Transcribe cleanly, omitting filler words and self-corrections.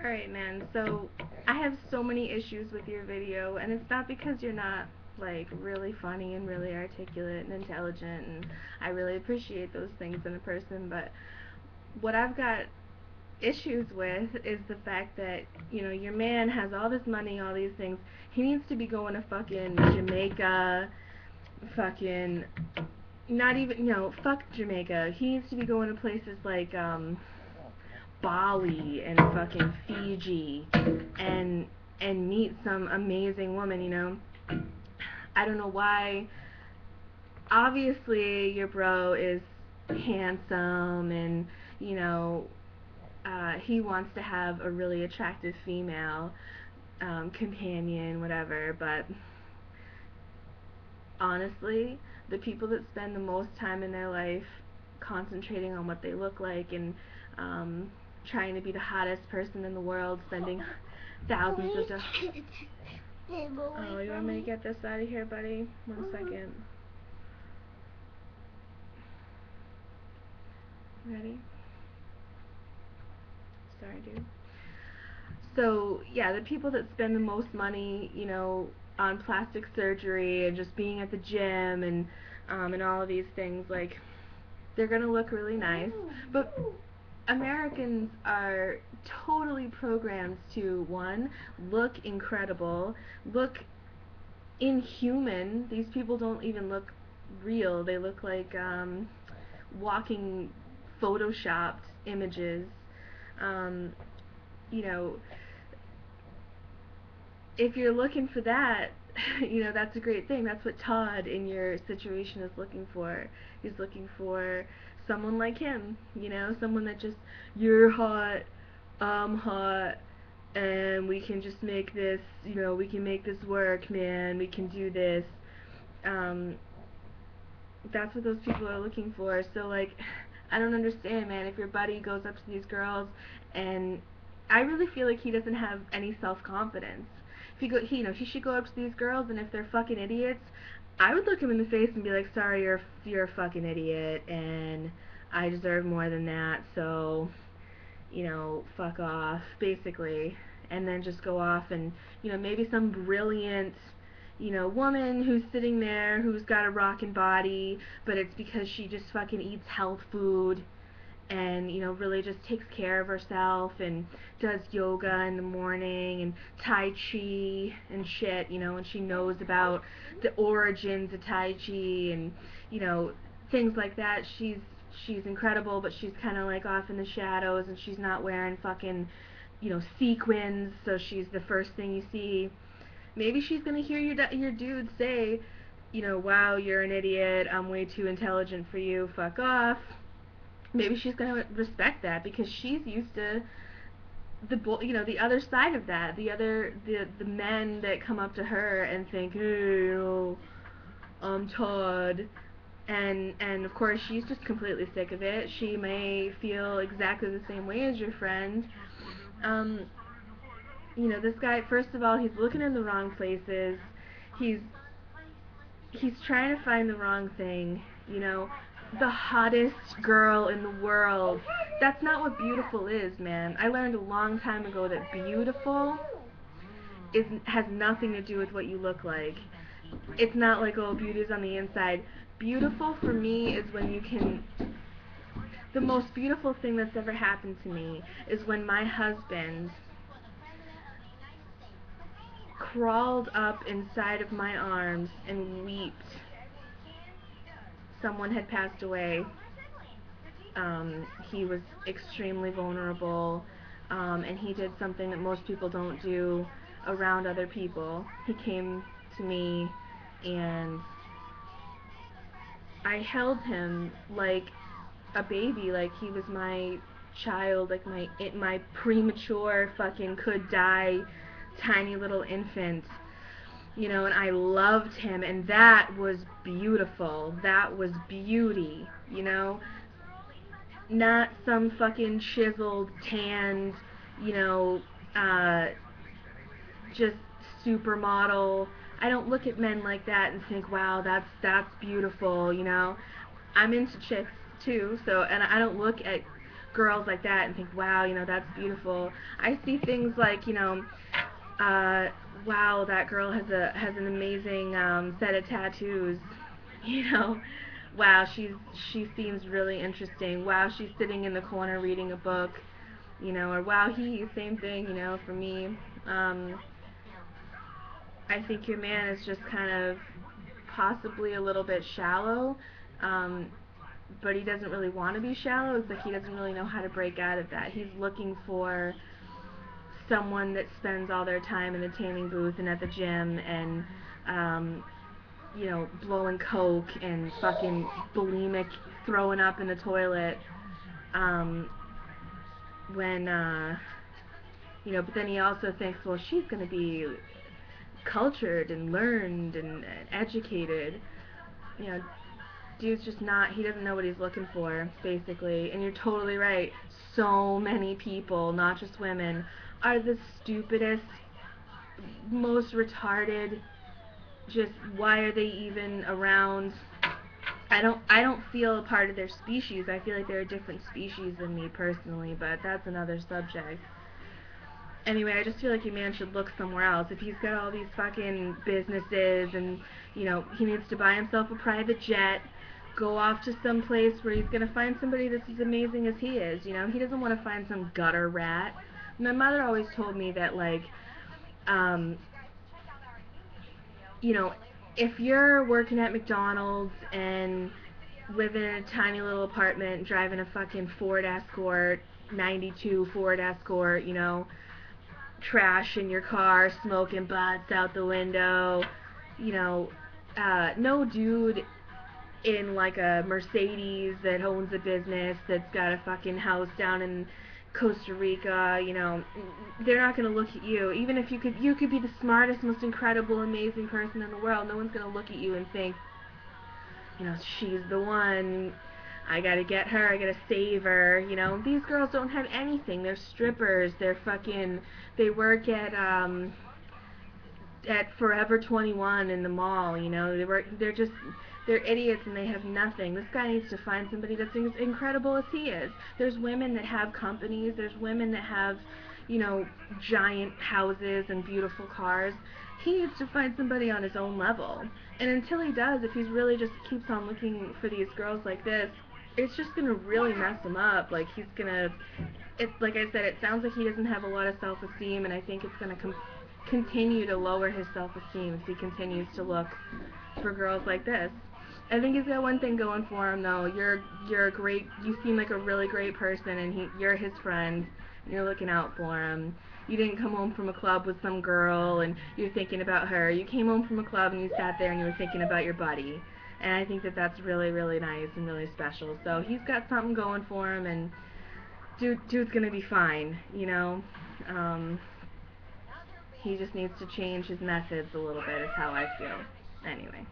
Alright, man, so I have so many issues with your video, and it's not because you're not, like, really funny and really articulate and intelligent, and I really appreciate those things in a person, but what I've got issues with is the fact that, you know, your man has all this money, all these things. He needs to be going to fucking Jamaica, fucking, not even, fuck Jamaica. He needs to be going to places like, Bali and fucking Fiji and meet some amazing woman, you know. I don't know why. Obviously your bro is handsome and, you know, he wants to have a really attractive female companion, whatever, but honestly, the people that spend the most time in their life concentrating on what they look like and trying to be the hottest person in the world, spending thousands of dollars. Oh, you want me to get this out of here, buddy? 1 second. Ready? Sorry, dude. So, yeah, the people that spend the most money, you know, on plastic surgery and just being at the gym and all of these things, like, they're gonna look really nice, but Americans are totally programmed to, one, look incredible, look inhuman. These people don't even look real. They look like walking photoshopped images. Um, you know, if you're looking for that, you know, that's a great thing. That's what Todd in your situation is looking for. He's looking for someone like him, you know, someone that just, you're hot, I'm hot, and we can just make this, you know, we can make this work, man, we can do this. Um, that's what those people are looking for. So, like, I don't understand, man, if your buddy goes up to these girls, and I really feel like he doesn't have any self-confidence. If he should go up to these girls, and if they're fucking idiots, I would look him in the face and be like, sorry, you're a fucking idiot, and I deserve more than that, so, you know, fuck off, basically, and then just go off and, you know, maybe some brilliant, you know, woman who's sitting there who's got a rockin' body, but it's because she just fucking eats health food and, you know, really just takes care of herself and does yoga in the morning and tai chi and shit, you know, and she knows about the origins of tai chi and, you know, things like that. She's incredible, but she's kind of like off in the shadows, and she's not wearing fucking, you know, sequins, so she's the first thing you see. Maybe she's gonna hear your dude say, you know, wow, you're an idiot, I'm way too intelligent for you, fuck off. Maybe she's gonna respect that because she's used to the other side of that, the men that come up to her and think, hey, you know, I'm Todd, and of course she's just completely sick of it. She may feel exactly the same way as your friend. Um, you know, this guy, first of all, he's looking in the wrong places. He's he's trying to find the wrong thing, you know. The hottest girl in the world. That's not what beautiful is, man. I learned a long time ago that beautiful has nothing to do with what you look like. It's not like, oh, beauty's on the inside. Beautiful for me is when you can. The most beautiful thing that's ever happened to me is when my husband crawled up inside of my arms and wept. Someone had passed away. He was extremely vulnerable, and he did something that most people don't do around other people. He came to me, and I held him like a baby, like he was my child, like my premature fucking could die tiny little infant, you know, and I loved him, and that was beautiful. That was beauty, you know, not some fucking chiseled, tanned, you know, just supermodel. I don't look at men like that and think, wow, that's beautiful, you know. I'm into chicks too, so, and I don't look at girls like that and think, wow, that's beautiful. I see things like, uh, wow, that girl has an amazing set of tattoos. You know, wow, she seems really interesting. Wow, she's sitting in the corner reading a book. Or wow, same thing. For me, um, I think your man is just kind of possibly a little bit shallow. Um, but he doesn't really want to be shallow. It's like he doesn't really know how to break out of that. He's looking for someone that spends all their time in the tanning booth and at the gym and um, blowing coke and fucking bulimic, throwing up in the toilet. Um, when but then he also thinks, well, she's gonna be cultured and learned and educated. You know, dude's just not, he doesn't know what he's looking for, basically. And you're totally right. So many people, not just women, are the stupidest, most retarded, just why are they even around? I don't feel a part of their species. I feel like they're a different species than me personally, but that's another subject. Anyway, I just feel like your man should look somewhere else. If he's got all these fucking businesses and, he needs to buy himself a private jet, go off to some place where he's going to find somebody that's as amazing as he is. He doesn't want to find some gutter rat. My mother always told me that, like, um, you know, if you're working at McDonald's and living in a tiny little apartment, driving a fucking Ford Escort, 92 Ford Escort, trash in your car, smoking butts out the window, no dude in like a Mercedes that owns a business that's got a fucking house down in Costa Rica, they're not going to look at you. Even if you could be the smartest, most incredible, amazing person in the world, no one's going to look at you and think, she's the one. I gotta get her, I gotta save her, These girls don't have anything. They're strippers, they work at Forever 21 in the mall, they're idiots and they have nothing. This guy needs to find somebody that's as incredible as he is. There's women that have companies, there's women that have, giant houses and beautiful cars. He needs to find somebody on his own level. And until he does, if he's really just keeps on looking for these girls like this, it's just gonna really mess him up. Like it's like I said, it sounds like he doesn't have a lot of self-esteem, and I think it's gonna continue to lower his self-esteem if he continues to look for girls like this. I think he's got one thing going for him though. You're a great. You seem like a really great person, and you're his friend. And you're looking out for him. You didn't come home from a club with some girl and you're thinking about her. You came home from a club and you sat there and you were thinking about your buddy. And I think that that's really, really nice and really special. So he's got something going for him, and dude's gonna be fine. He just needs to change his methods a little bit. Is how I feel. Anyway.